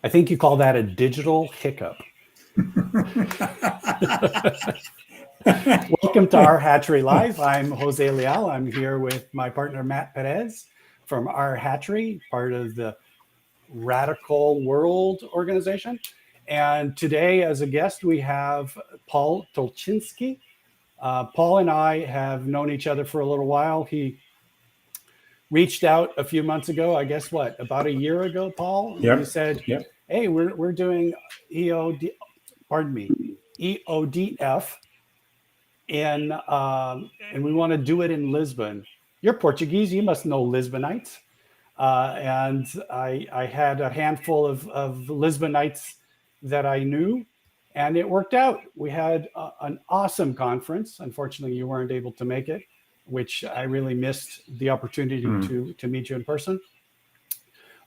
I think you call that a digital hiccup. Welcome to Our Hatchery Live. I'm Jose Leal. I'm here with my partner, Matt Perez from Our Hatchery, part of the Radical World organization. And today, as a guest, we have Paul Tolchinsky. Paul and I have known each other for a little while. He reached out a few months ago, I guess about a year ago, Paul? Yep. You said, Yep. hey, we're doing EOD, pardon me, EODF, and we want to do it in Lisbon. You're Portuguese, you must know Lisbonites. And I had a handful of Lisbonites that I knew, and it worked out. We had an awesome conference. Unfortunately, you weren't able to make it, which I really missed the opportunity to meet you in person.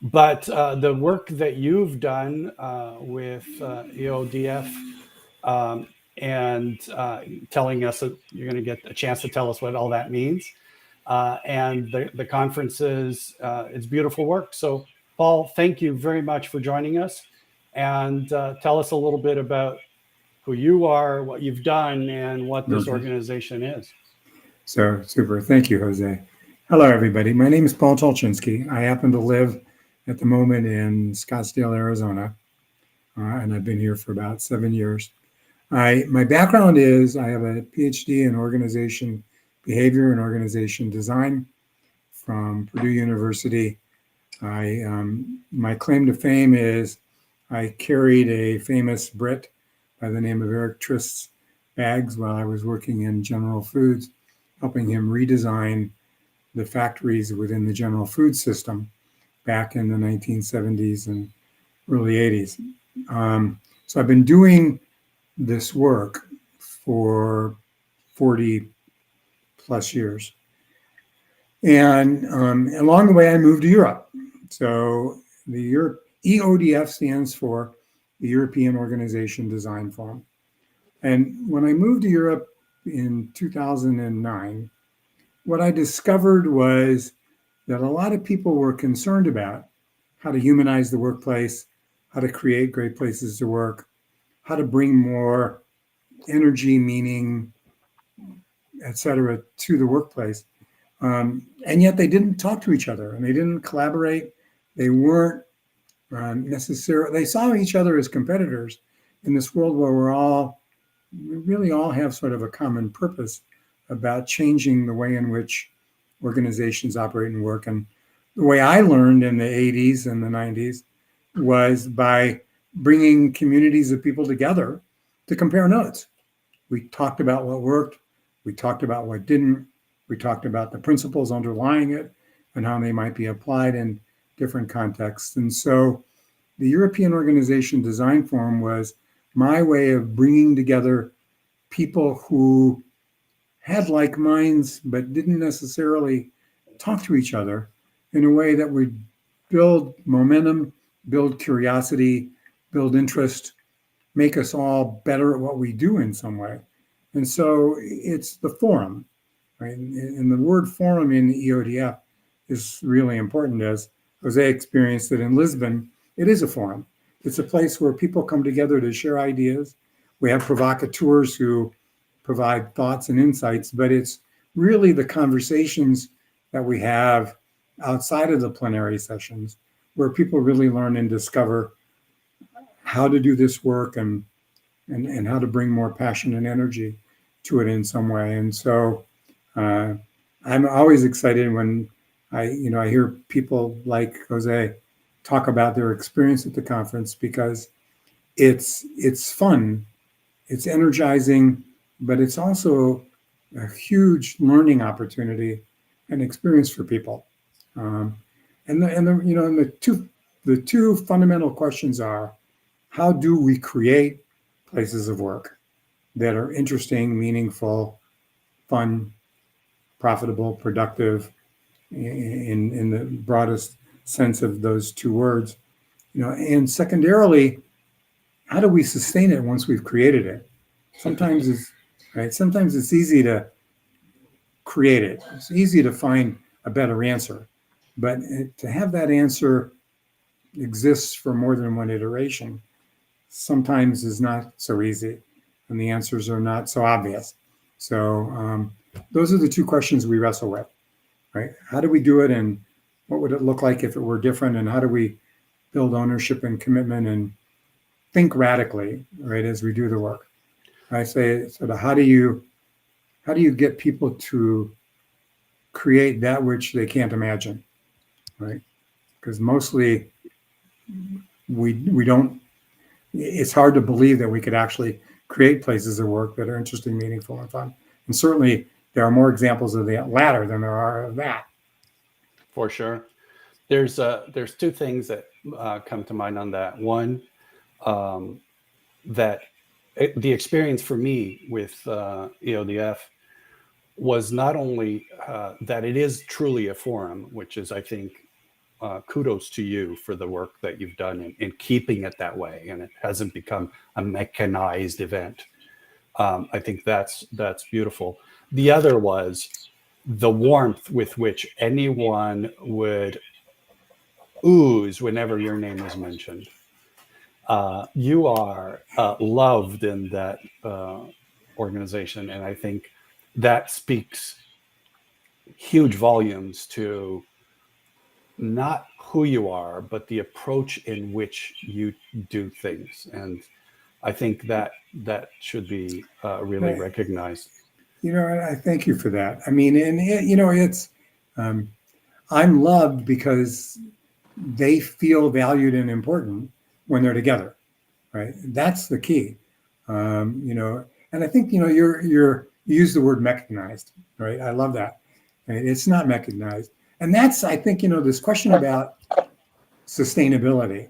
But the work that you've done with EODF and telling us that you're going to get a chance to tell us what all that means. And the conferences, it's beautiful work. So, Paul, thank you very much for joining us. And tell us a little bit about who you are, what you've done, and what this organization is. So, super. Thank you, Jose. Hello, everybody. My name is Paul Tolchinsky. I happen to live at the moment in Scottsdale, Arizona, and I've been here for about 7 years. My background is I have a PhD in organization behavior and organization design from Purdue University. My claim to fame is I carried a famous Brit by the name of Eric Trist's bags while I was working in General Foods, helping him redesign the factories within the General Food system back in the 1970s and early 80s. So I've been doing this work for 40 plus years. And along the way, I moved to Europe. So the EODF stands for the European Organization Design Forum. And when I moved to Europe in 2009, what I discovered was that a lot of people were concerned about how to humanize the workplace, how to create great places to work, how to bring more energy, meaning, et cetera, to the workplace. And yet they didn't talk to each other and they didn't collaborate. They weren't necessarily, they saw each other as competitors in this world where we really all have sort of a common purpose about changing the way in which organizations operate and work. And the way I learned in the 80s and the 90s was by bringing communities of people together to compare notes. We talked about what worked. We talked about what didn't. We talked about the principles underlying it and how they might be applied in different contexts. And so the European Organization Design Forum was my way of bringing together people who had like minds but didn't necessarily talk to each other in a way that would build momentum, build curiosity, build interest, make us all better at what we do in some way. And so it's the forum, right? And the word forum in the EODF is really important. As Jose experienced it in Lisbon, it is a forum. It's a place where people come together to share ideas. We have provocateurs who provide thoughts and insights, but it's really the conversations that we have outside of the plenary sessions where people really learn and discover how to do this work and how to bring more passion and energy to it in some way. And so I'm always excited when I hear people like Jose talk about their experience at the conference, because it's fun, it's energizing, but it's also a huge learning opportunity and experience for people. The two fundamental questions are: how do we create places of work that are interesting, meaningful, fun, profitable, productive, in the broadest sense of those two words, and secondarily, how do we sustain it once we've created it? Sometimes it's easy to create it. It's easy to find a better answer, but to have that answer exists for more than one iteration sometimes is not so easy, and the answers are not so obvious. So those are the two questions we wrestle with, right? How do we do it, and what would it look like if it were different, and how do we build ownership and commitment and think radically, right, as we do the work? I say sort of how do you get people to create that which they can't imagine, right? Because mostly we don't. It's hard to believe that we could actually create places of work that are interesting, meaningful, and fun. And certainly, there are more examples of the latter than there are of that. For sure. There's two things that come to mind on that. One, that the experience for me with EODF was not only that it is truly a forum, which is, I think, kudos to you for the work that you've done in keeping it that way, and it hasn't become a mechanized event. I think that's beautiful. The other was the warmth with which anyone would ooze whenever your name was mentioned. You are loved in that organization, and I think that speaks huge volumes to not who you are, but the approach in which you do things. And I think that should be really recognized. I thank you for that. I mean, and it's I'm loved because they feel valued and important when they're together, right? That's the key. And I think you use the word mechanized, right? I love that. Right? It's not mechanized, and that's, I think, this question about sustainability,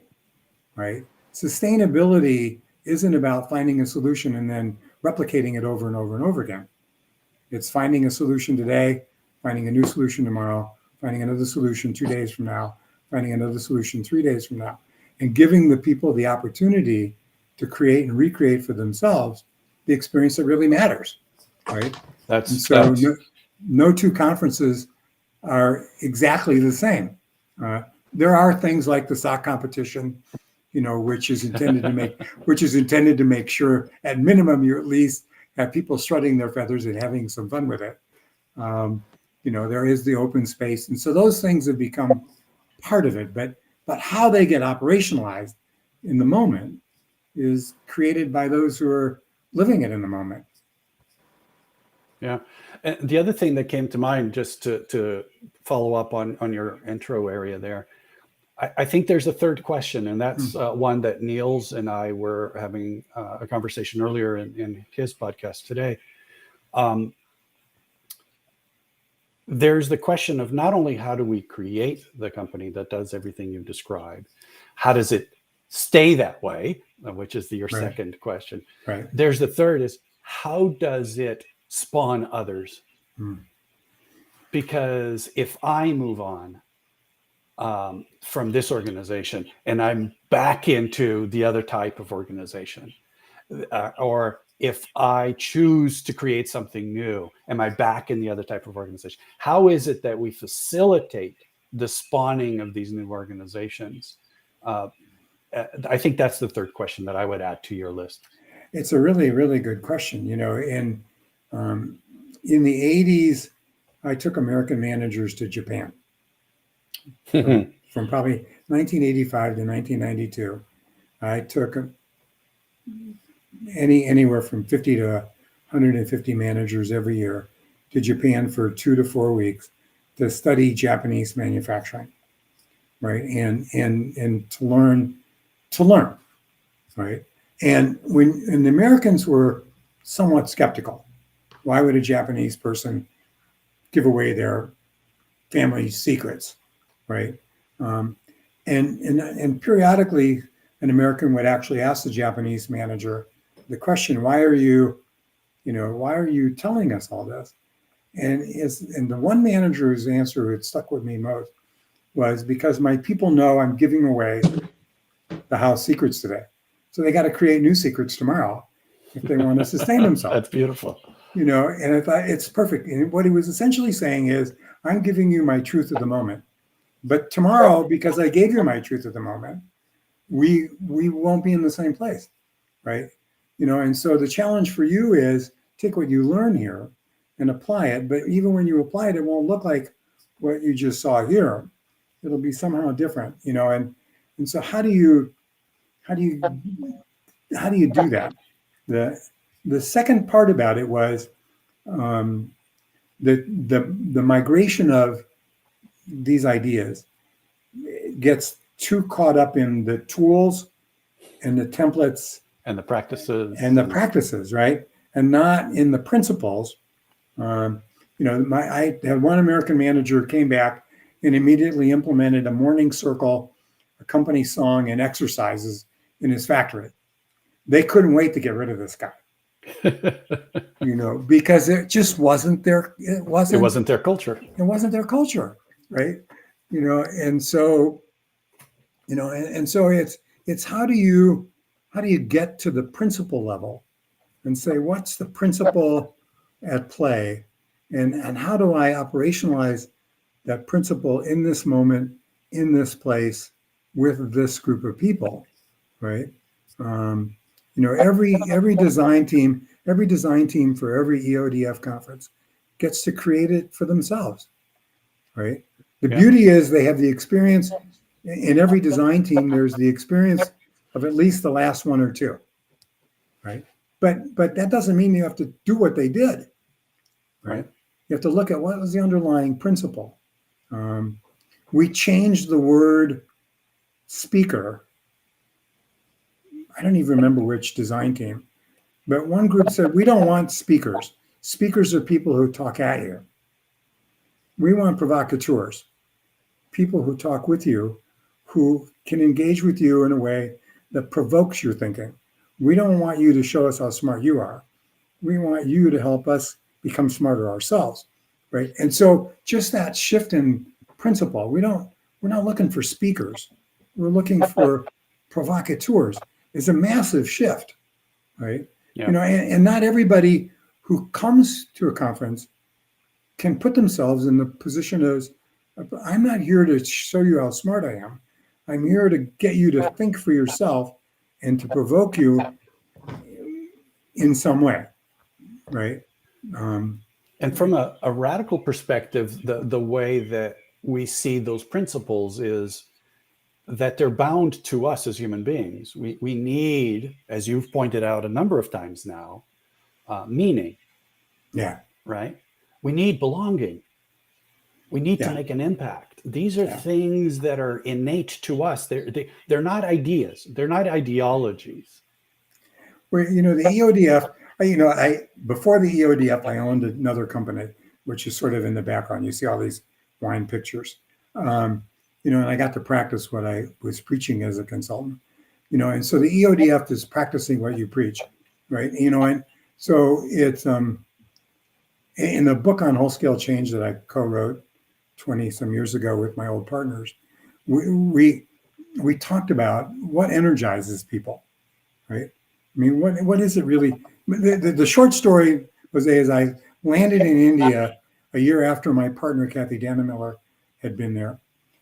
right? Sustainability isn't about finding a solution and then replicating it over and over and over again. It's finding a solution today, finding a new solution tomorrow, finding another solution 2 days from now, finding another solution 3 days from now, and giving the people the opportunity to create and recreate for themselves the experience that really matters, right? No two conferences are exactly the same. There are things like the sock competition, which is intended to make sure, at minimum, you at least have people strutting their feathers and having some fun with it. There is the open space, and so those things have become part of it. But how they get operationalized in the moment is created by those who are living it in the moment. Yeah. And the other thing that came to mind, just to follow up on your intro area there, I think there's a third question, and that's one that Niels and I were having a conversation earlier in his podcast today. There's the question of not only how do we create the company that does everything you've described, how does it stay that way, which is your second question. Right. There's the third is, how does it spawn others? Because if I move on from this organization and I'm back into the other type of organization, or if I choose to create something new, am I back in the other type of organization? How is it that we facilitate the spawning of these new organizations? I think that's the third question that I would add to your list. It's a really, really good question. In the 80s, I took American managers to Japan from probably 1985 to 1992. I took anywhere from 50 to 150 managers every year to Japan for 2 to 4 weeks to study Japanese manufacturing, right? And to learn, right? And the Americans were somewhat skeptical. Why would a Japanese person give away their family secrets, right? And periodically, an American would actually ask the Japanese manager the question, why are you telling us all this? And the one manager's answer that stuck with me most was, because my people know I'm giving away the house secrets today. So they got to create new secrets tomorrow if they want to sustain themselves. That's beautiful. And I thought it's perfect. And what he was essentially saying is, I'm giving you my truth of the moment. But tomorrow, because I gave you my truth at the moment, we won't be in the same place, right? And so the challenge for you is take what you learn here and apply it. But even when you apply it, it won't look like what you just saw here. It'll be somehow different, and so how do you do that? The second part about it was the migration of these ideas gets too caught up in the tools and the templates and the practices, right? And not in the principles. I had one American manager came back and immediately implemented a morning circle, a company song, and exercises in his factory. They couldn't wait to get rid of this guy. Because it just wasn't their it wasn't their culture. It wasn't their culture, right? And so it's how do you get to the principle level and say what's the principle at play, and how do I operationalize that principle in this moment, in this place, with this group of people, right? Every design team for every EODF conference gets to create it for themselves, right? The beauty is they have the experience in every design team. There's the experience of at least the last one or two, right? But that doesn't mean you have to do what they did, right? You have to look at what was the underlying principle. We changed the word speaker. I don't even remember which design team, but one group said, we don't want speakers. Speakers are people who talk at you. We want provocateurs, people who talk with you, who can engage with you in a way that provokes your thinking. We don't want you to show us how smart you are. We want you to help us become smarter ourselves, right? And so just that shift in principle, we're not looking for speakers. We're looking for provocateurs. It's a massive shift, right? Yeah. And not everybody who comes to a conference can put themselves in the position of, I'm not here to show you how smart I am. I'm here to get you to think for yourself and to provoke you in some way, right? And from a radical perspective, the way that we see those principles is that they're bound to us as human beings. We need, as you've pointed out a number of times now, meaning. Yeah. Right? We need belonging. We need to make an impact. These are things that are innate to us. They're not ideas. They're not ideologies. Well, the EODF, before the EODF, I owned another company, which is sort of in the background. You see all these wine pictures. And I got to practice what I was preaching as a consultant. And so the EODF is practicing what you preach, right? And so it's in the book on whole scale change that I co-wrote 20 some years ago with my old partners, we talked about what energizes people, right? I mean, what is it really? The short story was as I landed in India a year after my partner Kathy Dannemiller had been there,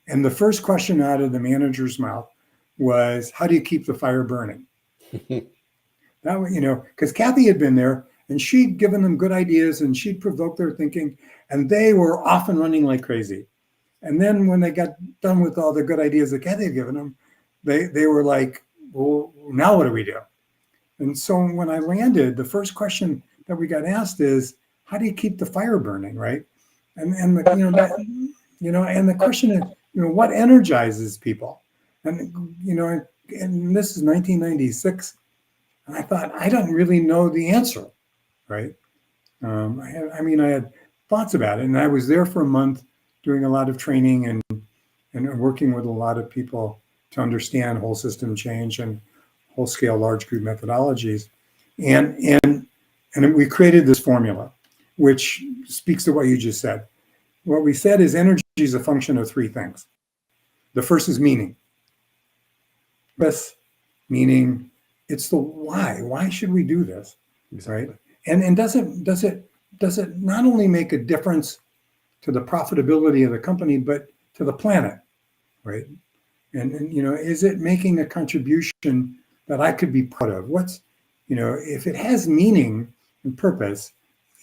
and the first question out of the manager's mouth was, "How do you keep the fire burning?" That because Kathy had been there and she'd given them good ideas and she'd provoked their thinking, and they were off and running like crazy. And then when they got done with all the good ideas that Kathy had given them, they were like, "Well, now what do we do?" And so when I landed, the first question that we got asked is, "How do you keep the fire burning?" Right? And the question is, what energizes people? And and this is 1996, and I thought I don't really know the answer, right? I had thoughts about it, and I was there for a month doing a lot of training and working with a lot of people to understand whole system change and whole scale large group methodologies, and we created this formula, which speaks to what you just said. What we said is energy is a function of three things. The first is meaning. This meaning, it's the why. Why should we do this? Exactly. Right? And does it not only make a difference to the profitability of the company, but to the planet? right? And is it making a contribution that I could be proud of? If it has meaning and purpose,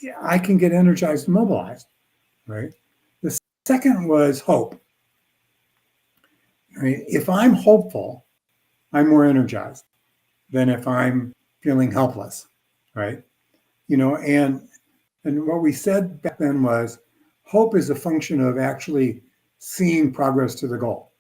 yeah, I can get energized and mobilized, right? The second was hope. Right? If I'm hopeful, I'm more energized than if I'm feeling helpless, right? And what we said back then was hope is a function of actually seeing progress to the goal,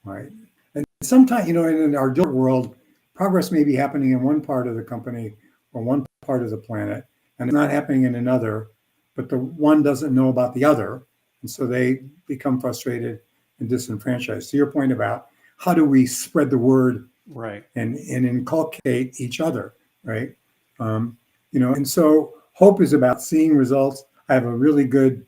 right? And sometimes, in our digital world, progress may be happening in one part of the company or one part of the planet, and it's not happening in another, but the one doesn't know about the other. And so they become frustrated and disenfranchised. To your point about how do we spread the word Right. and inculcate each other, right? And so hope is about seeing results. I have a really good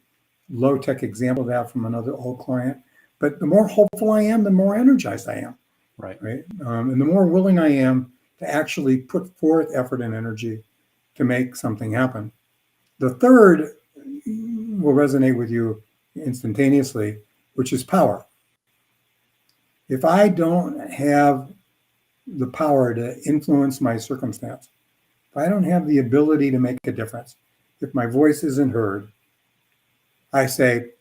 low-tech example of that from another old client. But the more hopeful I am, the more energized I am, Right. right? And the more willing I am to actually put forth effort and energy to make something happen. The third will resonate with you instantaneously, which is power. If I don't have the power to influence my circumstance, if I don't have the ability to make a difference, if my voice isn't heard, I say,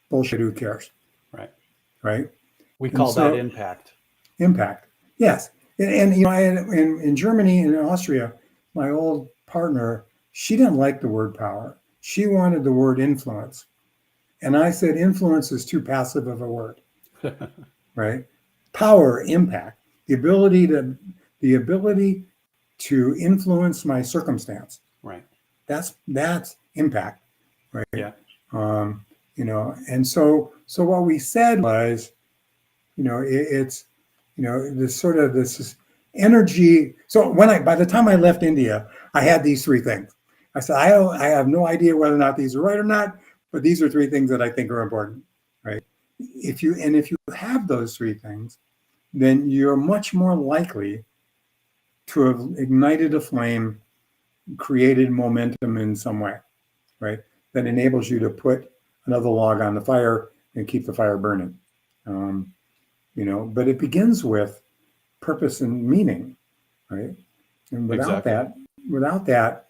bullshit, who cares? Right. Right? We And call that so impact. impact. Yes. And in Germany and in Austria, my old partner, she didn't like the word power. She wanted the word influence. And I said, influence is too passive of a word, right? Power, impact, the ability to influence my circumstance. Right. That's impact, right? Yeah. And so what we said was, it's, this energy. So by the time I left India, I had these three things. I said, I have no idea whether or not these are right or not, but these are three things that I think are important, right? If you have those three things, then you're much more likely to have ignited a flame, created momentum in some way, right? That enables you to put another log on the fire and keep the fire burning. But it begins with purpose and meaning, right? And without that,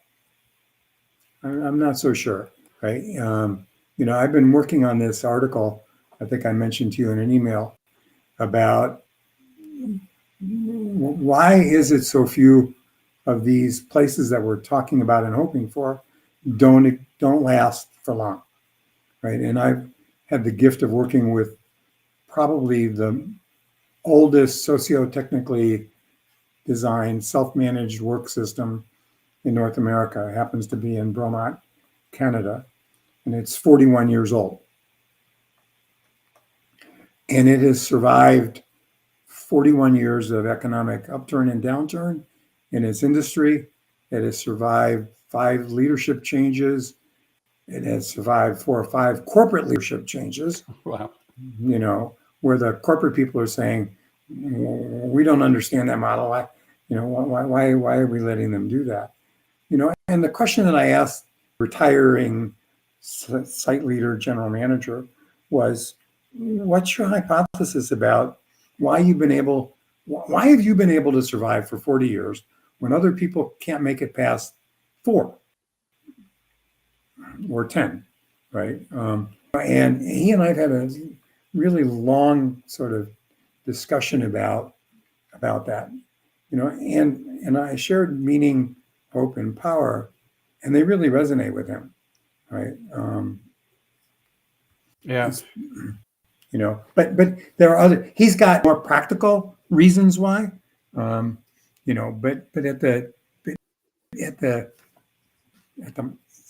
I'm not so sure, right? I've been working on this article, I think I mentioned to you in an email, about why is it so few of these places that we're talking about and hoping for don't last for long, right? And I've had the gift of working with probably the oldest socio-technically designed self-managed work system in North America. It happens to be in Bromont, Canada, and it's 41 years old. And it has survived 41 years of economic upturn and downturn in its industry. It has survived 5 leadership changes. It has survived 4 or 5 corporate leadership changes. Wow. Where the corporate people are saying, we don't understand that model. Why are we letting them do that? And the question that I asked retiring site leader, general manager, was, what's your hypothesis about why have you been able to survive for 40 years when other people can't make it past 4 or 10, right? And he and I've had a really long sort of discussion about that, and I shared meaning, hope, and power, and they really resonate with him, right? Yeah. But there are he's got more practical reasons why, but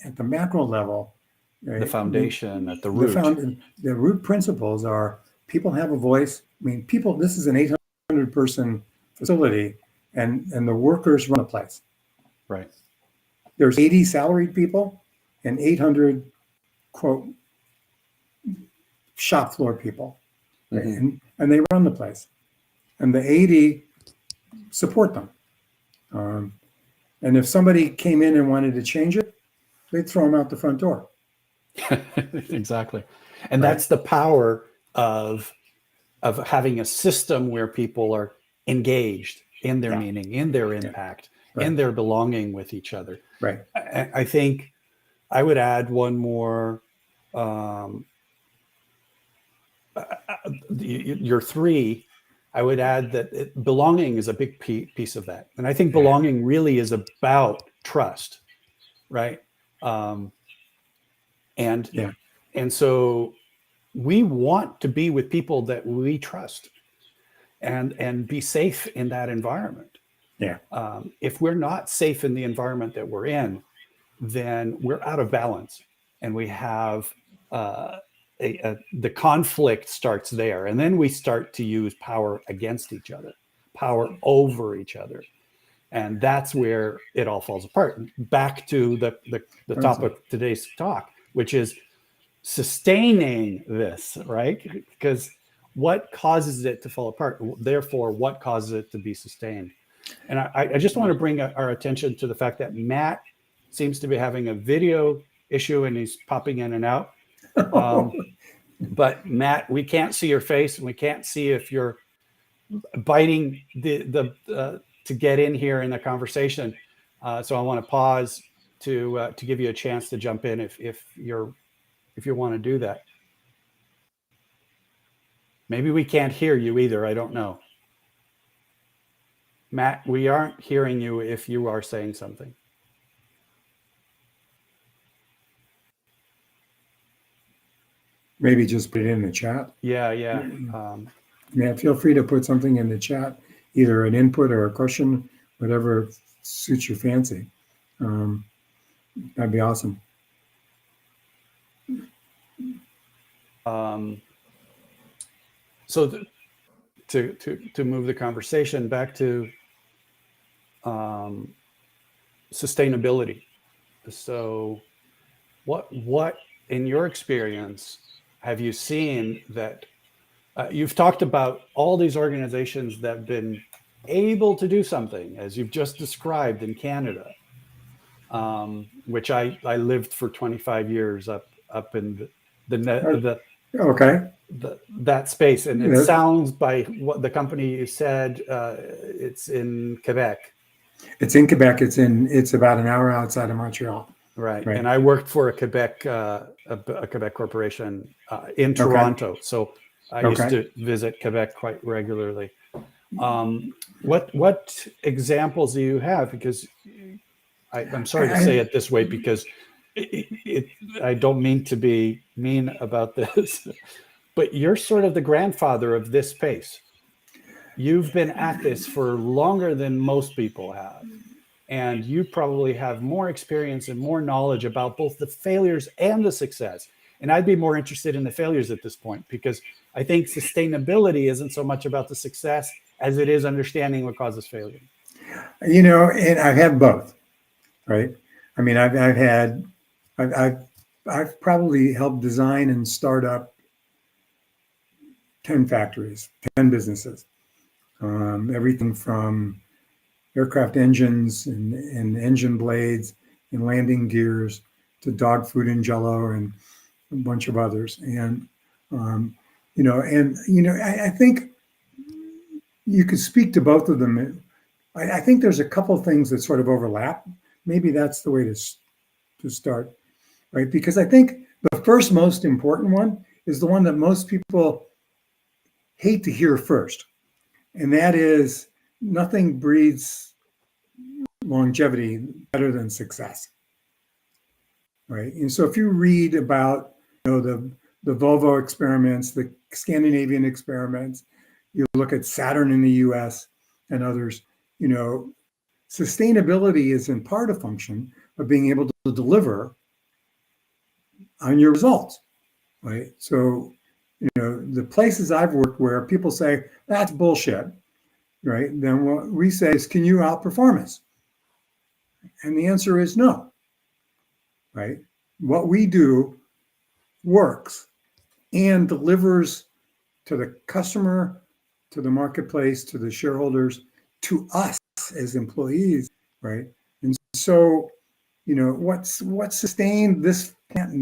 at the macro level, right, The foundation at the root. The root principles are people have a voice. I mean, this is an 800 person facility, and the workers run the place. Right. There's 80 salaried people and 800 quote shop floor people, right? Mm-hmm. And they run the place, and the 80 support them. And if somebody came in and wanted to change it, they'd throw them out the front door. Exactly. And Right. that's the power of having a system where people are engaged in their meaning, in their impact, in their belonging with each other. Right. I think I would add one more. Your three, I would add that belonging is a big piece of that. And I think belonging really is about trust, right? And so we want to be with people that we trust and be safe in that environment. Yeah. If we're not safe in the environment that we're in, then we're out of balance, and we have the conflict starts there, and then we start to use power against each other, power over each other, and that's where it all falls apart. Back to the topic of today's talk, which is sustaining this, right? Because what causes it to fall apart? Therefore, what causes it to be sustained? And I just want to bring our attention to the fact that Matt seems to be having a video issue, and he's popping in and out. But Matt, we can't see your face, and we can't see if you're biting to get in here in the conversation. So I want to pause to give you a chance to jump in if you want to do that. Maybe we can't hear you either. I don't know. Matt, we aren't hearing you if you are saying something. Maybe just put it in the chat. Yeah. Matt, feel free to put something in the chat, either an input or a question, whatever suits your fancy. That'd be awesome. So to move the conversation back to sustainability. So what in your experience have you seen that you've talked about all these organizations that have been able to do something, as you've just described in Canada, which I lived for 25 years up in that space, and it sounds by what the company you said it's in Quebec. It's in Quebec. It's about an hour outside of Montreal. Right. And I worked for a Quebec corporation in Toronto, so I used to visit Quebec quite regularly. What examples do you have? Because I'm sorry to say it this way, because I don't mean to be mean about this, but you're sort of the grandfather of this space. You've been at this for longer than most people have. And you probably have more experience and more knowledge about both the failures and the success. And I'd be more interested in the failures at this point, because I think sustainability isn't so much about the success as it is understanding what causes failure. And I've had both, right? I mean, I've probably helped design and start up 10 factories, 10 businesses, everything from aircraft engines and engine blades and landing gears to dog food and Jell-O and a bunch of others. And, I think you could speak to both of them. I think there's a couple of things that sort of overlap. Maybe that's the way to start, right? Because I think the first most important one is the one that most people hate to hear first. And that is, nothing breeds longevity better than success, right? And so if you read about the Volvo experiments, the Scandinavian experiments, you look at Saturn in the US and others, sustainability is in part a function of being able to deliver on your results, right? So, the places I've worked where people say, that's bullshit, right? Then what we say is, can you outperform us? And the answer is no, right? What we do works and delivers to the customer, to the marketplace, to the shareholders, to us as employees, right? And so, what's sustained this plant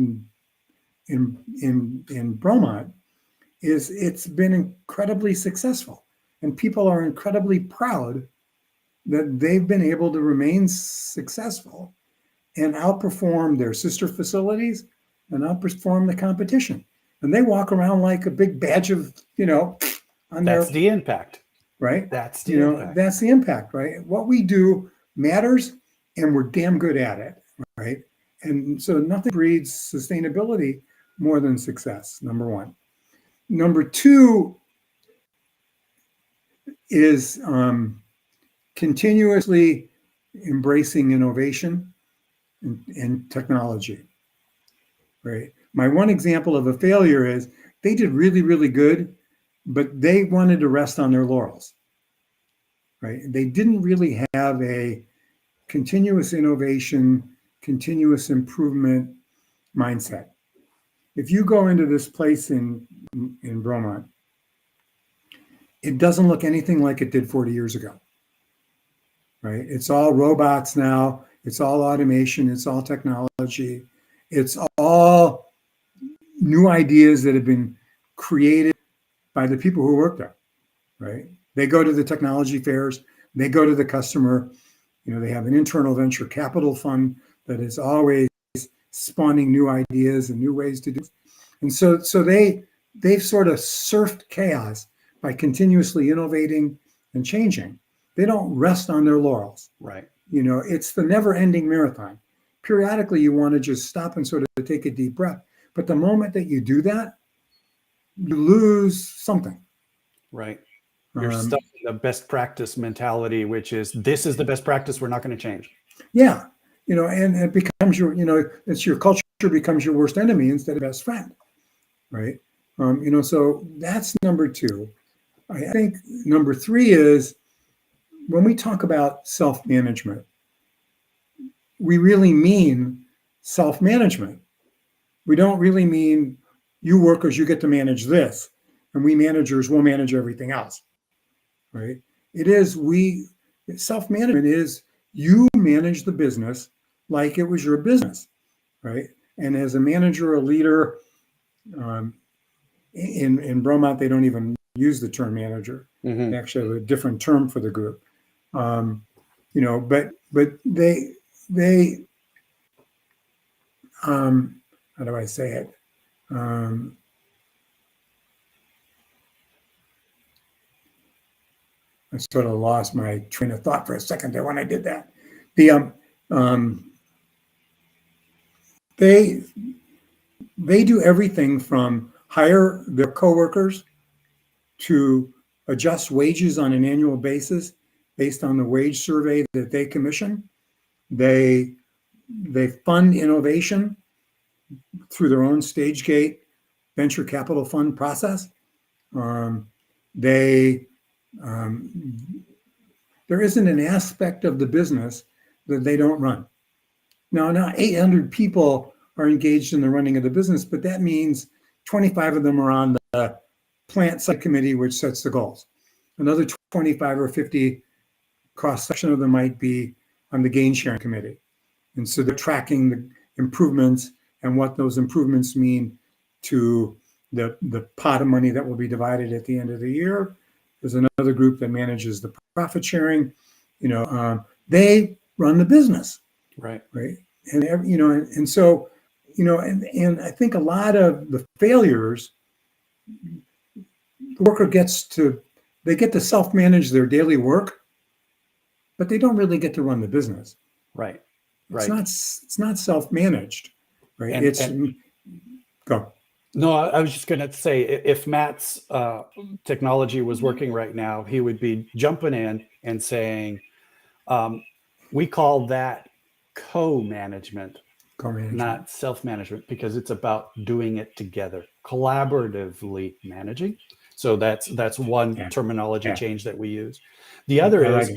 in Bromont is it's been incredibly successful, and people are incredibly proud that they've been able to remain successful and outperform their sister facilities and outperform the competition. And they walk around like a big badge of, on That's their, the impact. right? That's the impact. That's the impact, right? What we do matters, and we're damn good at it, right? And so nothing breeds sustainability more than success, number one. Number two is continuously embracing innovation and technology, right? My one example of a failure is they did really, really good, but they wanted to rest on their laurels, right? They didn't really have a continuous innovation, continuous improvement mindset. If you go into this place in Bromont, it doesn't look anything like it did 40 years ago, right? It's all robots now. It's all automation. It's all technology. It's all new ideas that have been created by the people who work there, right? They go to the technology fairs. They go to the customer. They have an internal venture capital fund that is always spawning new ideas and new ways to do it. And so they've sort of surfed chaos by continuously innovating and changing. They don't rest on their laurels. Right. It's the never-ending marathon. Periodically, you want to just stop and sort of take a deep breath. But the moment that you do that, you lose something. Right. You're stuck in the best practice mentality, which is, this is the best practice, we're not going to change. Yeah. And it becomes it's your culture becomes your worst enemy instead of best friend. Right. So that's number two. I think number three is, when we talk about self-management, we really mean self-management. We don't really mean you workers, you get to manage this, and we managers will manage everything else, right? Self-management is you manage the business like it was your business, right? And as a manager, a leader, in Bromont, they don't even use the term manager. Mm-hmm. They actually have a different term for the group. But they how do I say it? I sort of lost my train of thought for a second there when I did that. They do everything from hire their coworkers to adjust wages on an annual basis based on the wage survey that they commission. They fund innovation through their own stage gate venture capital fund process. There isn't an aspect of the business that they don't run. Now 800 people are engaged in the running of the business, but that means 25 of them are on the plant site committee, which sets the goals. Another 25 or 50 cross-section of them might be on the gain sharing committee. And so they're tracking the improvements and what those improvements mean to the pot of money that will be divided at the end of the year. There's another group that manages the profit sharing. They run the business. Right. And and I think a lot of the failures, the worker get to self-manage their daily work, but they don't really get to run the business. Right. It's not self-managed. Right. Go. No, I was just going to say, if Matt's technology was working right now, he would be jumping in and saying, we call that co-management, not self-management, because it's about doing it together, collaboratively managing. So that's one terminology change that we use. The other is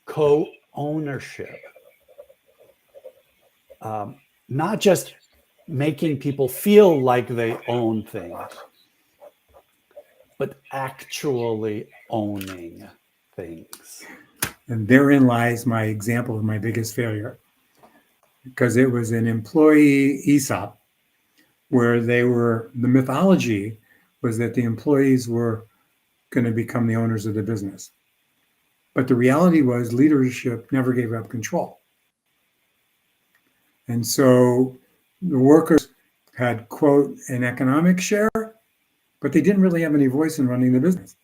co-ownership. Not just making people feel like they own things, but actually owning things. And therein lies my example of my biggest failure, because it was an employee ESOP where the mythology was that the employees were going to become the owners of the business. But the reality was leadership never gave up control. And so the workers had, quote, an economic share, but they didn't really have any voice in running the business.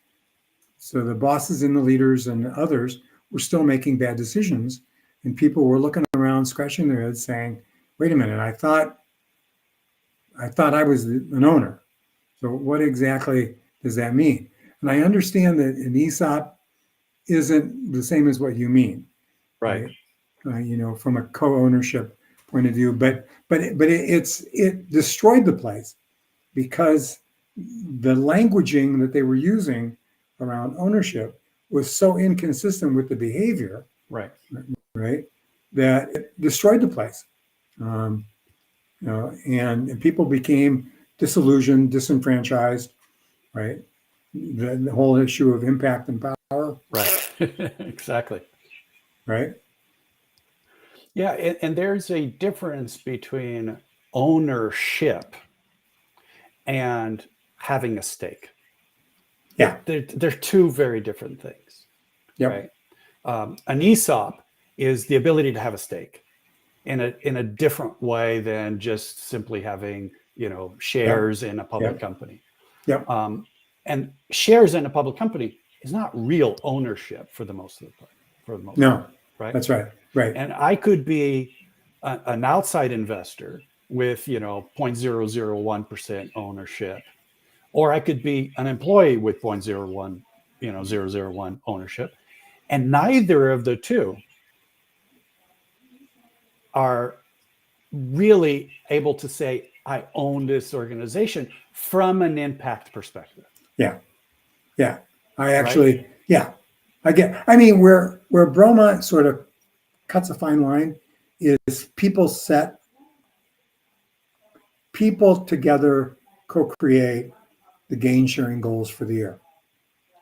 So the bosses and the leaders and others were still making bad decisions. And people were looking around, scratching their heads saying, wait a minute, I thought I was an owner. So what exactly does that mean? And I understand that an ESOP isn't the same as what you mean, Right. From a co-ownership point of view, but it destroyed the place because the languaging that they were using around ownership was so inconsistent with the behavior, Right. that it destroyed the place. And people became disillusioned, disenfranchised, right? The whole issue of impact and power. Right. Exactly. Right. Yeah. And there's a difference between ownership and having a stake. Yeah. They're two very different things. Yep. Right. An ESOP is the ability to have a stake in a different way than just simply having, shares in a public company. Yep. And shares in a public company is not real ownership for the most part, No, right? that's right. Right. And I could be an outside investor with 0.001% ownership, or I could be an employee with 0.001 ownership, and neither of the two are really able to say I own this organization from an impact perspective. Yeah. I actually, right? Yeah, I get. I mean, where Bromont sort of cuts a fine line is people together co-create the gain sharing goals for the year.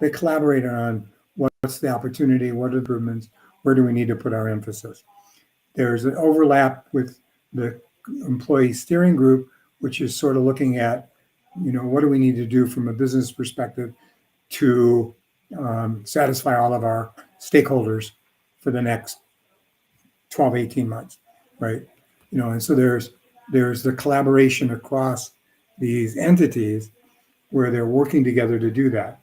They collaborate on what's the opportunity, what are the improvements, where do we need to put our emphasis. There's an overlap with the employee steering group, which is sort of looking at, what do we need to do from a business perspective to satisfy all of our stakeholders for the next 12, 18 months, right? And so there's the collaboration across these entities where they're working together to do that,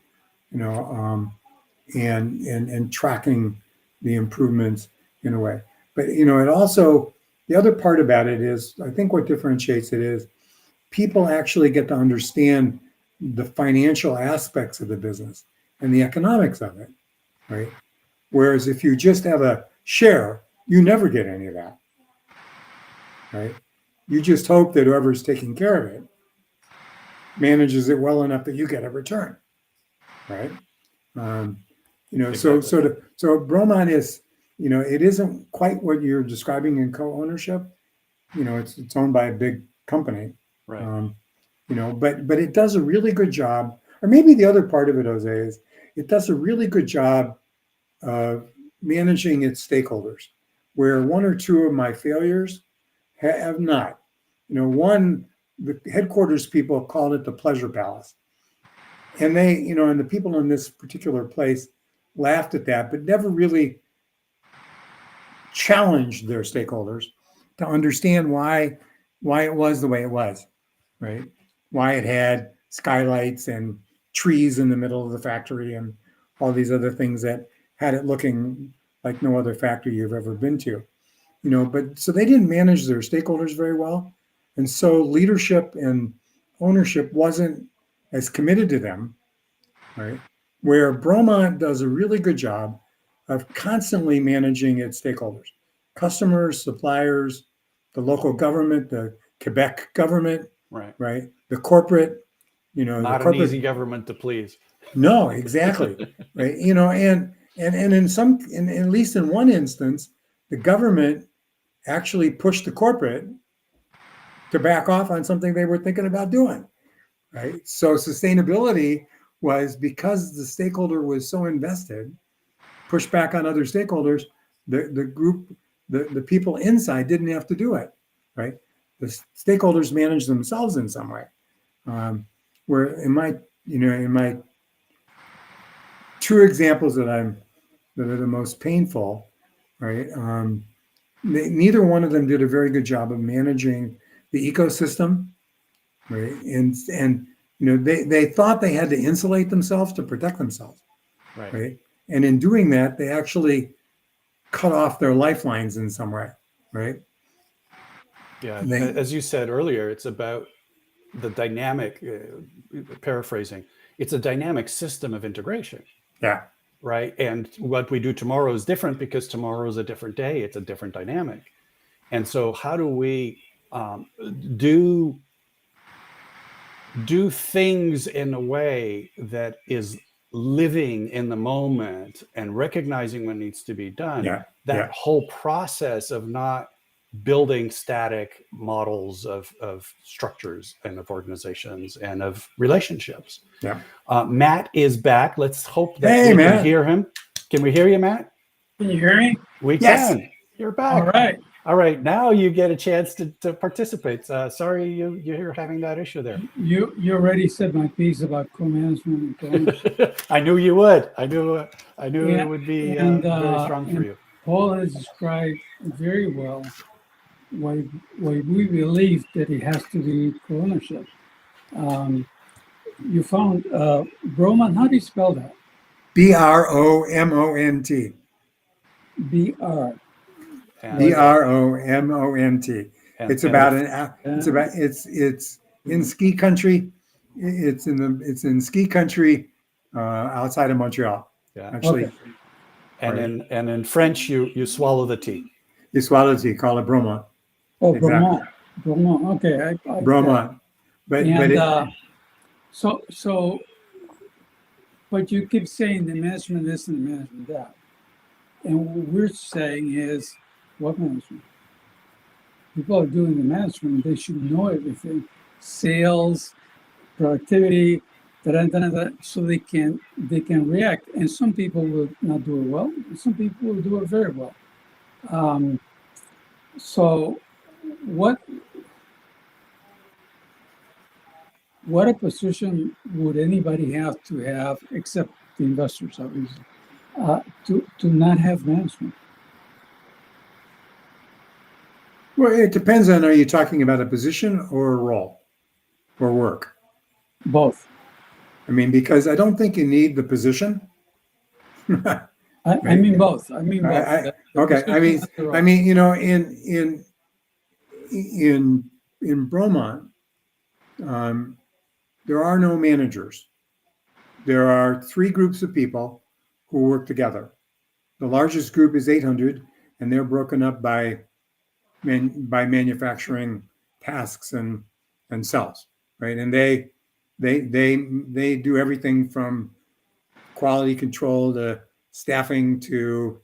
and tracking the improvements in a way. But, it also, the other part about it is, I think what differentiates it is people actually get to understand the financial aspects of the business and the economics of it, right? Whereas if you just have a share, you never get any of that, right? You just hope that whoever's taking care of it manages it well enough that you get a return, right? Exactly. So Bromont is, it isn't quite what you're describing in co-ownership. It's owned by a big company, right? But it does a really good job. Or maybe the other part of it, Jose, is it does a really good job of managing its stakeholders, where one or two of my failures have not. One, the headquarters people called it the pleasure palace. And they, and the people in this particular place laughed at that, but never really challenged their stakeholders to understand why it was the way it was, right? Why it had skylights and trees in the middle of the factory and all these other things that had it looking like no other factory you've ever been to. But so they didn't manage their stakeholders very well. And so leadership and ownership wasn't as committed to them, right? Where Bromont does a really good job of constantly managing its stakeholders, customers, suppliers, the local government, the Quebec government, right? The corporate, not the corporate, an easy government to please. No, exactly, right? And at least in one instance, the government actually pushed the corporate to back off on something they were thinking about doing, right? So sustainability was, because the stakeholder was so invested, pushed back on other stakeholders. The group, the people inside didn't have to do it, right? The stakeholders managed themselves in some way. where in my two examples that are the most painful, right? Neither one of them did a very good job of managing the ecosystem, right? And they thought they had to insulate themselves to protect themselves, Right. right? And in doing that, they actually cut off their lifelines in some way, right? Yeah. They, As you said earlier, it's about the dynamic, paraphrasing, it's a dynamic system of integration, yeah, right? And what we do tomorrow is different because tomorrow is a different day. It's a different dynamic. And so how do we do things in a way that is living in the moment and recognizing what needs to be done? yeah, That yeah, whole process of not building static models of structures and of organizations and of relationships. yeah. Matt is back. Let's hope that Hey, we can man. hear him. Can we hear you, Matt? Can you hear me? We Yes. can. You're All back. right. All right. Now you get a chance to participate. Sorry you're having that issue there. You already said my piece about co-management and co-ownership. I knew you would. I knew it Yeah, would be and, very strong for and you. Paul has described very well why we believe that it has to be co-ownership. You found Broman. How do you spell that? Bromont. B-R. And Bromont. It's and about the, it's in ski country. It's in ski country outside of Montreal. yeah. Actually, Okay. And in French you swallow the T. you swallow it, you call it Bromont. Oh, Exactly. Bromont. Okay. I Bromont. But and so, but you keep saying the management this and the management that. And what we're saying is, what management? People are doing the management, they should know everything. Sales, productivity, so they can react. And some people will not do it well, and some people will do it very well. So what a position would anybody have to have, except the investors, obviously, to not have management? well, it depends on, are you talking about a position or a role or work? Both. I mean, because I don't think you need the position. I mean both. I mean both. Okay. I mean, in Bromont, there are no managers. There are three groups of people who work together. The largest group is 800, and they're broken up by manufacturing tasks and cells, right? And they do everything from quality control to staffing to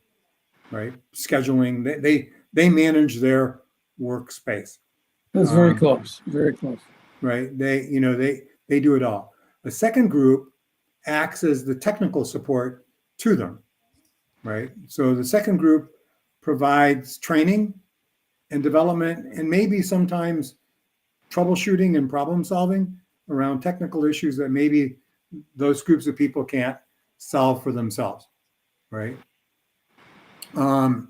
right scheduling. They manage their workspace. That's very close. Very close. Right. They do it all. The second group acts as the technical support to them. Right. So the second group provides training and development and maybe sometimes troubleshooting and problem solving around technical issues that maybe those groups of people can't solve for themselves, right? And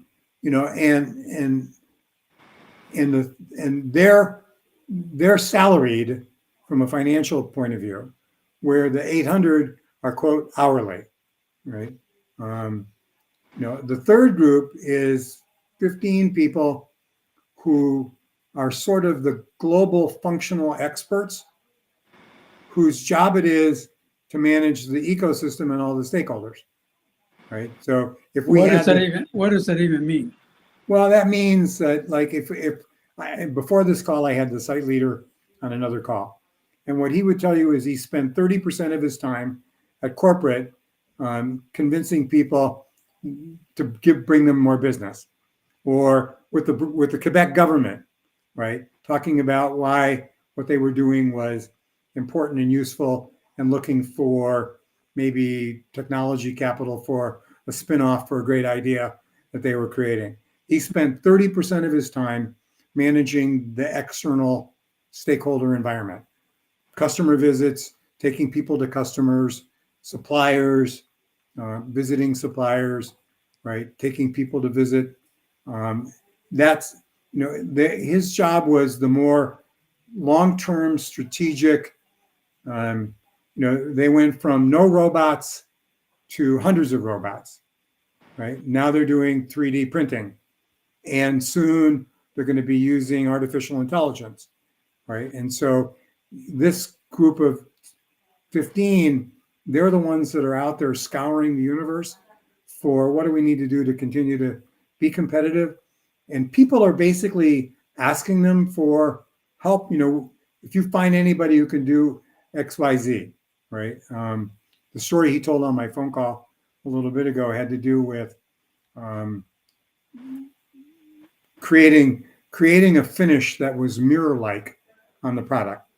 they're salaried from a financial point of view, where the 800 are quote hourly, right? The third group is 15 people who are sort of the global functional experts whose job it is to manage the ecosystem and all the stakeholders, right? So if we what does that even mean? Well, that means that like if before this call, I had the site leader on another call, and what he would tell you is he spent 30% of his time at corporate convincing people to bring them more business, or with the Quebec government, right? Talking about why what they were doing was important and useful, and looking for maybe technology capital for a spinoff for a great idea that they were creating. He spent 30% of his time managing the external stakeholder environment, customer visits, taking people to customers, suppliers, visiting suppliers, right? Taking people to visit. That's, his job was the more long-term strategic. They went from no robots to hundreds of robots, right? Now they're doing 3D printing, and soon they're going to be using artificial intelligence, right? And so this group of 15, they're the ones that are out there scouring the universe for what do we need to do to continue to be competitive. And people are basically asking them for help. If you find anybody who can do XYZ, right? The story he told on my phone call a little bit ago had to do with creating a finish that was mirror-like on the product,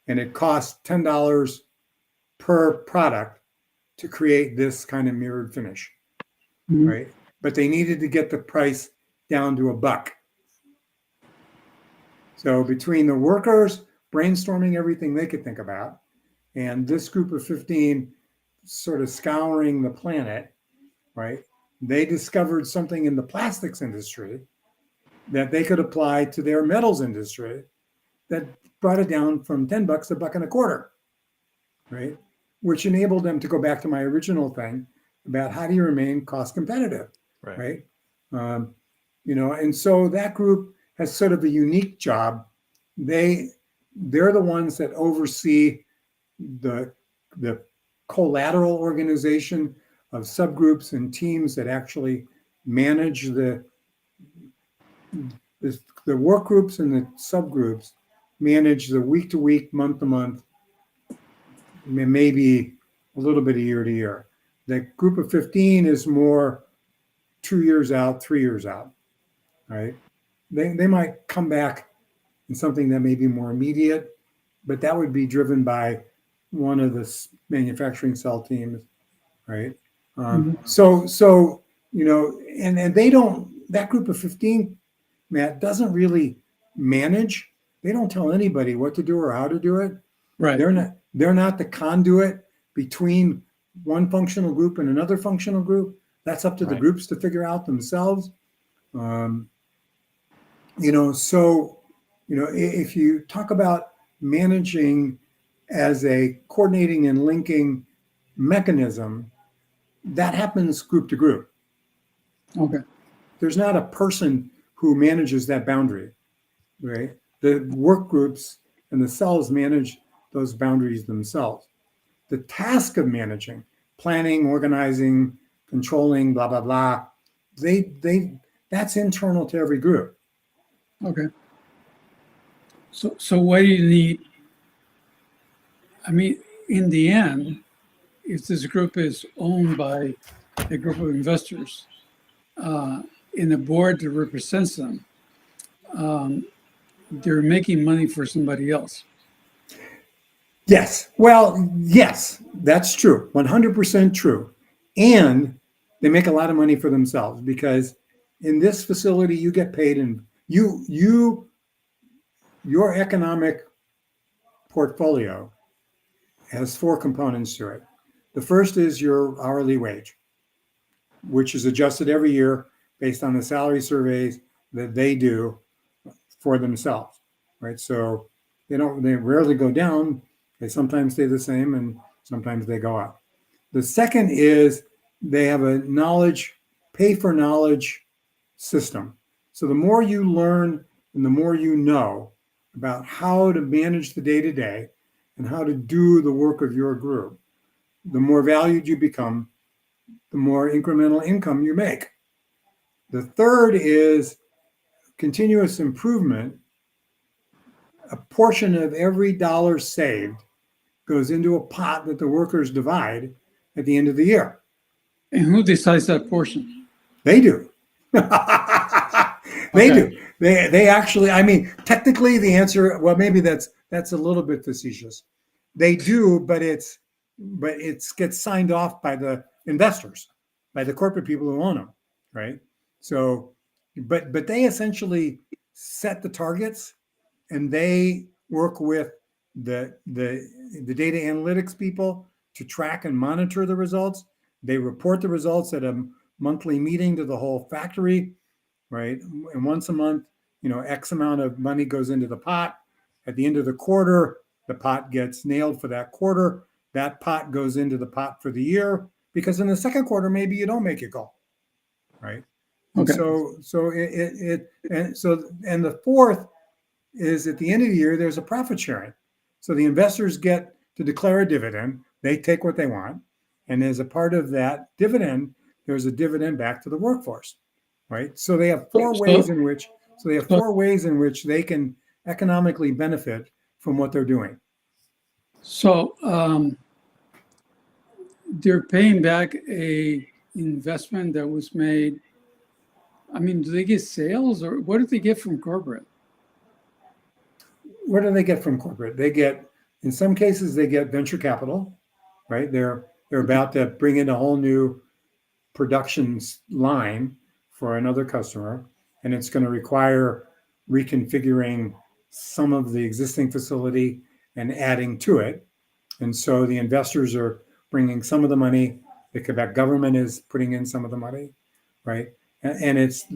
and it cost $10 per product to create this kind of mirrored finish, right? But they needed to get the price down to $1. So between the workers brainstorming everything they could think about, and this group of 15 sort of scouring the planet, right? They discovered something in the plastics industry that they could apply to their metals industry that brought it down from $10 to $1.25, right? Which enabled them to go back to my original thing about how do you remain cost competitive, right? And so that group has sort of a unique job. They're the ones that oversee the collateral organization of subgroups and teams that actually manage the work groups, and the subgroups manage the week to week, month to month, maybe a little bit of year to year. The group of 15 is more 2 years out, 3 years out, right? They might come back in something that may be more immediate, but that would be driven by one of the manufacturing cell teams, right? So and they don't, that group of 15, Matt, doesn't really manage. They don't tell anybody what to do or how to do it. Right. They're not the conduit between one functional group and another functional group. That's up to the groups to figure out themselves. If you talk about managing as a coordinating and linking mechanism, that happens group to group. Okay. There's not a person who manages that boundary, right? The work groups and the cells manage those boundaries themselves. The task of managing, planning, organizing, controlling, blah, blah, blah, that's internal to every group. Okay. So what do you need? I mean, in the end, if this group is owned by a group of investors, in the board that represents them, they're making money for somebody else. Yes. Well, yes, that's true. 100% true. And they make a lot of money for themselves, because in this facility, you get paid, and your economic portfolio has 4 components to it. The first is your hourly wage, which is adjusted every year based on the salary surveys that they do for themselves, right? So they rarely go down. They sometimes stay the same, and sometimes they go up. The second is they have a pay for knowledge system. So the more you learn and the more you know about how to manage the day-to-day and how to do the work of your group, the more valued you become, the more incremental income you make. The third is continuous improvement. A portion of every dollar saved goes into a pot that the workers divide at the end of the year. And who decides that portion? They do. They do. They actually, I mean, technically the answer, well, maybe that's a little bit facetious. They do, but it gets signed off by the investors, by the corporate people who own them, right? So, but they essentially set the targets, and they work with the data analytics people to track and monitor the results. They report the results at a monthly meeting to the whole factory, right? And once a month, X amount of money goes into the pot. At the end of the quarter, the pot gets nailed for that quarter. That pot goes into the pot for the year, because in the second quarter, maybe you don't make your goal, right? And Okay. and the fourth is at the end of the year, there's a profit sharing. So the investors get to declare a dividend. They take what they want. And as a part of that dividend, there's a dividend back to the workforce, right? So they have four ways in which they can economically benefit from what they're doing. So they're paying back a investment that was made. I mean, do they get sales, or what do they get from corporate? What do they get from corporate? They get, in some cases, they get venture capital, right? They're about to bring in a whole new production line for another customer, and it's going to require reconfiguring some of the existing facility and adding to it. And so the investors are bringing some of the money. The Quebec government is putting in some of the money, right? And it's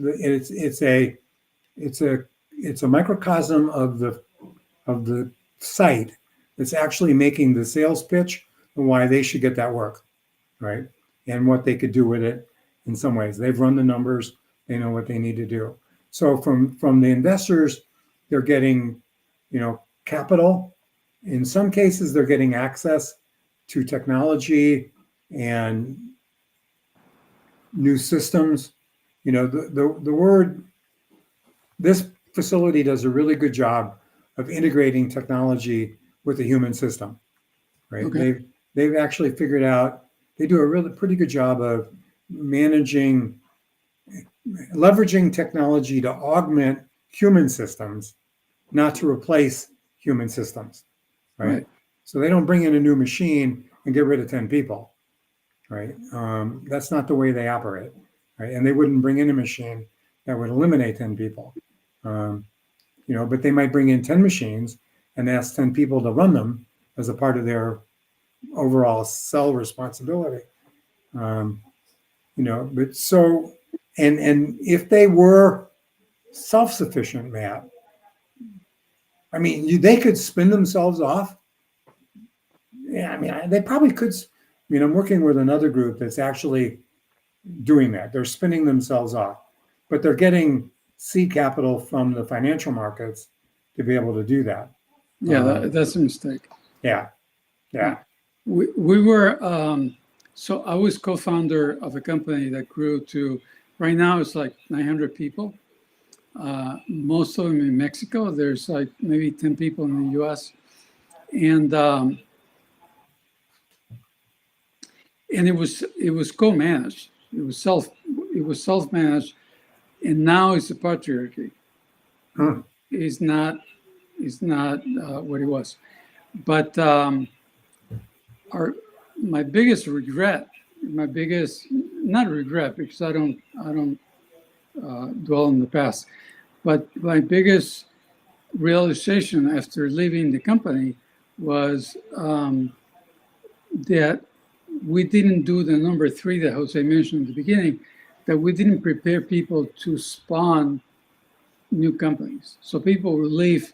a microcosm of the site that's actually making the sales pitch and why they should get that work, right? And what they could do with it in some ways. They've run the numbers, they know what they need to do. So from the investors, they're getting, capital. In some cases, they're getting access to technology and new systems. This facility does a really good job of integrating technology with the human system, right? Okay. They've actually figured out, they do a really pretty good job of leveraging technology to augment human systems, not to replace human systems, right? So they don't bring in a new machine and get rid of 10 people, right? That's not the way they operate, right? And they wouldn't bring in a machine that would eliminate 10 people, but they might bring in 10 machines and ask 10 people to run them as a part of their overall cell responsibility. But so, and if they were self-sufficient, Matt, I mean, they could spin themselves off. Yeah, I mean, they probably could. I'm working with another group that's actually doing that. They're spinning themselves off, but they're getting seed capital from the financial markets to be able to do that. Yeah, that's a mistake. Yeah. We were, so I was co-founder of a company that grew to, right now it's like 900 people. Most of them in Mexico. There's like maybe 10 people in the US. And it was co-managed. It was self-managed, and now it's a patriarchy. It's not what it was. But my biggest regret, not regret, because I don't dwell in the past, but my biggest realization after leaving the company was that we didn't do the number 3 that Jose mentioned at the beginning, that we didn't prepare people to spawn new companies. So people would leave.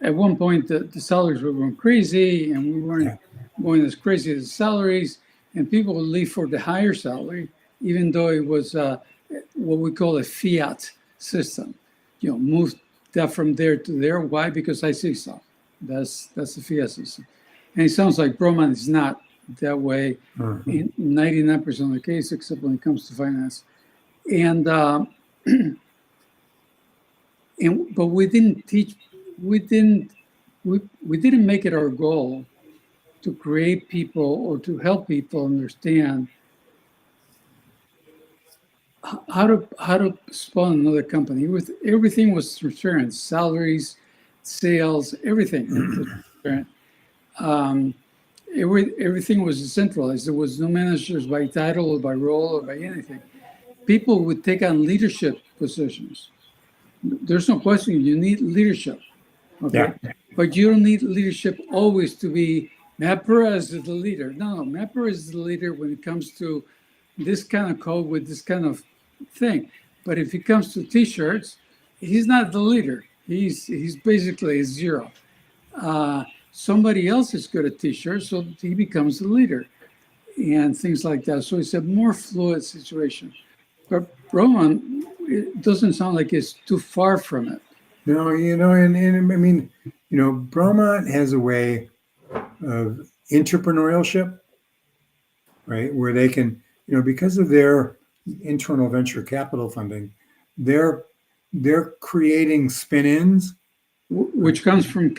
At one point, the salaries were going crazy, and we weren't going as crazy as salaries, and people would leave for the higher salary, even though it was what we call a fiat system. Move that from there to there. Why? Because I say so. That's the fiat system. And it sounds like Broman is not that way in 99% of the case, except when it comes to finance. And but we didn't teach. We didn't make it our goal to create people or to help people understand how to spawn another company. Everything was transparent: salaries, sales, everything. Everything was decentralized. There was no managers by title or by role or by anything. People would take on leadership positions. There's no question you need leadership. Okay. Yeah. but you don't need leadership always to be Matt Perez is the leader. No, Matt Perez is the leader when it comes to this kind of code with this kind of thing. But if it comes to T-shirts, he's not the leader. He's basically a zero. Somebody else is good at T-shirts, so he becomes the leader, and things like that. So it's a more fluid situation. But Roman, it doesn't sound like it's too far from it. No, and I mean, Bromont has a way of entrepreneurship, right? Where they can, because of their internal venture capital funding, they're creating spin-ins, which comes from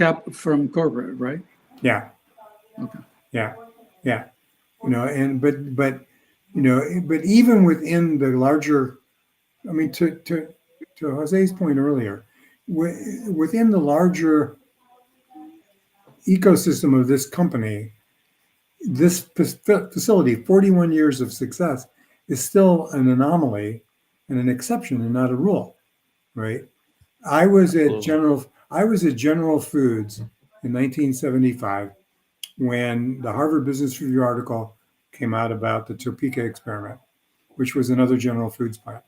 corporate, right? Yeah. Okay. Yeah. But even within the larger, I mean, to Jose's point earlier, within the larger ecosystem of this company, this facility, 41 years of success, is still an anomaly and an exception and not a rule, right? I was at General Foods in 1975 when the Harvard Business Review article came out about the Topeka experiment, which was another General Foods plant,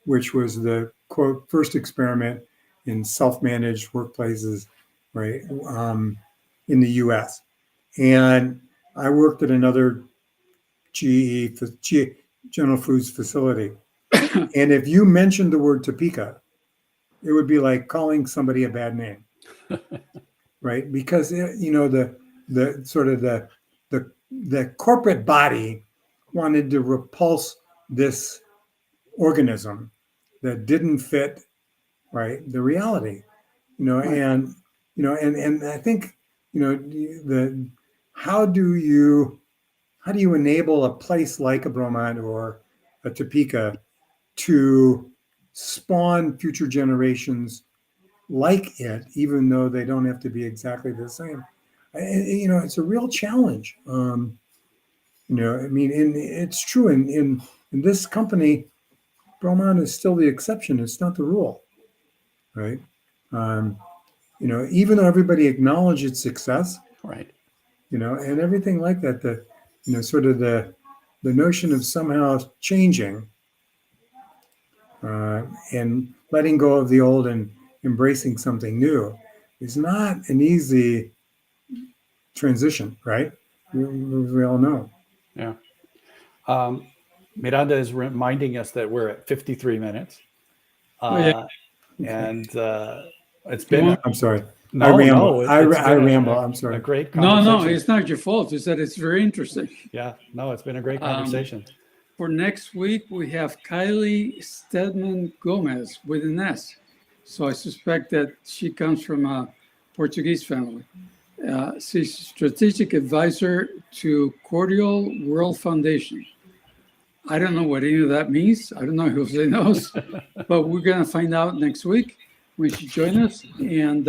which was the quote first experiment in self-managed workplaces, right, in the U.S. And I worked at another General Foods facility, and if you mentioned the word Topeka, it would be like calling somebody a bad name, right? Because the sort of the corporate body wanted to repulse this organism that didn't fit, right, the reality, and I think the how do you enable a place like a Bromont or a Topeka to spawn future generations like it, even though they don't have to be exactly the same. It's a real challenge. I mean, it's true in this company, Bromont is still the exception. It's not the rule, right? Even though everybody acknowledged its success, Right. And everything like that, sort of the notion of somehow changing and letting go of the old and embracing something new is not an easy transition, right? We all know. Yeah. Miranda is reminding us that we're at 53 minutes. Okay. And it's been. I'm sorry. No, I ramble. no, I it's been ramble. I'm sorry. A great No, conversation. it's not your fault. It's that it's very interesting. Yeah, no, it's been a great conversation. For next week, we have Kylie Stedman Gomez with an S. So I suspect that she comes from a Portuguese family. She's strategic advisor to Cordial World Foundation. I don't know what any of that means. I don't know if Jose knows, but we're going to find out next week when she joins us, and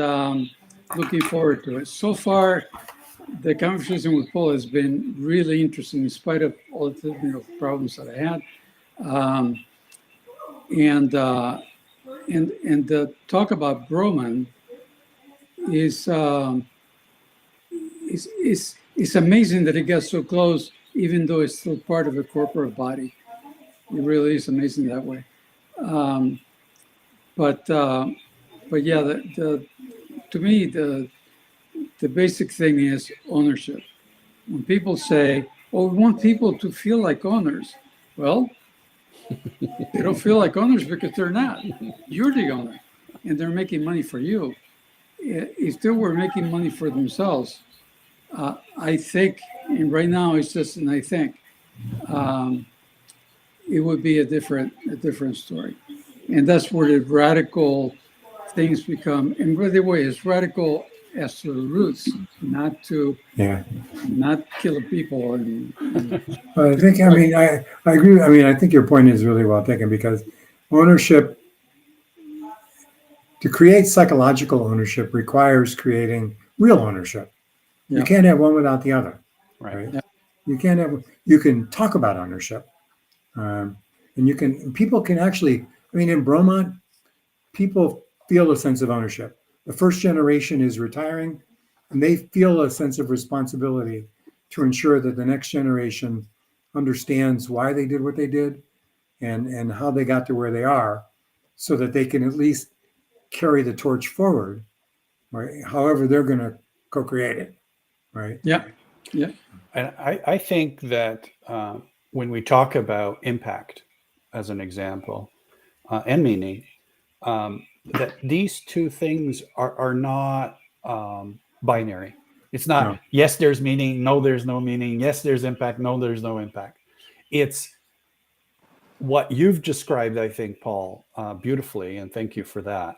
looking forward to it. So far, the conversation with Paul has been really interesting in spite of all the problems that I had. And the talk about Broman is amazing that it gets so close, even though it's still part of a corporate body. It really is amazing that way. But yeah, to me, the basic thing is ownership. When people say, "Oh, we want people to feel like owners," well, they don't feel like owners because they're not. You're the owner, and they're making money for you. If they were making money for themselves, I think, and right now it's just an I think, it would be a different story. And that's where the radical things become. And by the way, it's radical as to the roots, not to not kill people. I think. I mean, I agree. I mean, I think your point is really well taken, because ownership, to create psychological ownership, requires creating real ownership. Yeah. You can't have one without the other. Right. Yeah. You can't have. You can talk about ownership, and people can actually. I mean, in Bromont, people feel a sense of ownership. the first generation is retiring, and they feel a sense of responsibility to ensure that the next generation understands why they did what they did and how they got to where they are, so that they can at least carry the torch forward, right? However they're going to co-create it, right? Yeah. Yeah. And I think that when we talk about impact, as an example, and meaning, that these two things are not binary. It's not, No. yes, there's meaning, no, there's no meaning, yes, there's impact, no, there's no impact. It's what you've described, I think, Paul, beautifully, and thank you for that,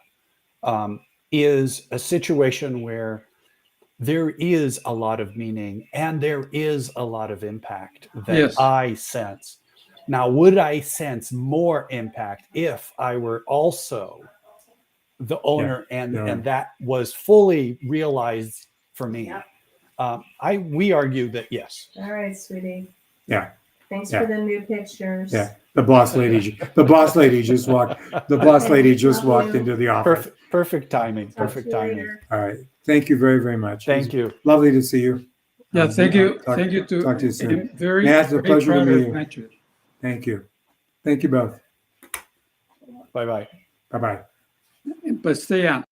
is a situation where there is a lot of meaning and there is a lot of impact that Yes. I sense. Now, would I sense more impact if I were also the owner and that was fully realized for me? Yep. We argue that yes. All right, sweetie. Yeah. Thanks Yeah. for the new pictures. Yeah. The boss lady just walked into the office. Perfect timing. Talk Perfect to you timing. later. All right. Thank you very, very much. Thank you. Lovely to see you. Yeah. Thank you. Talk- Thank you to. talk to you soon. I'm very, Matt, it's a very pleasure to proud meet of you. Matthew. Thank you. Thank you both. Bye-bye. Bye-bye. But stay on.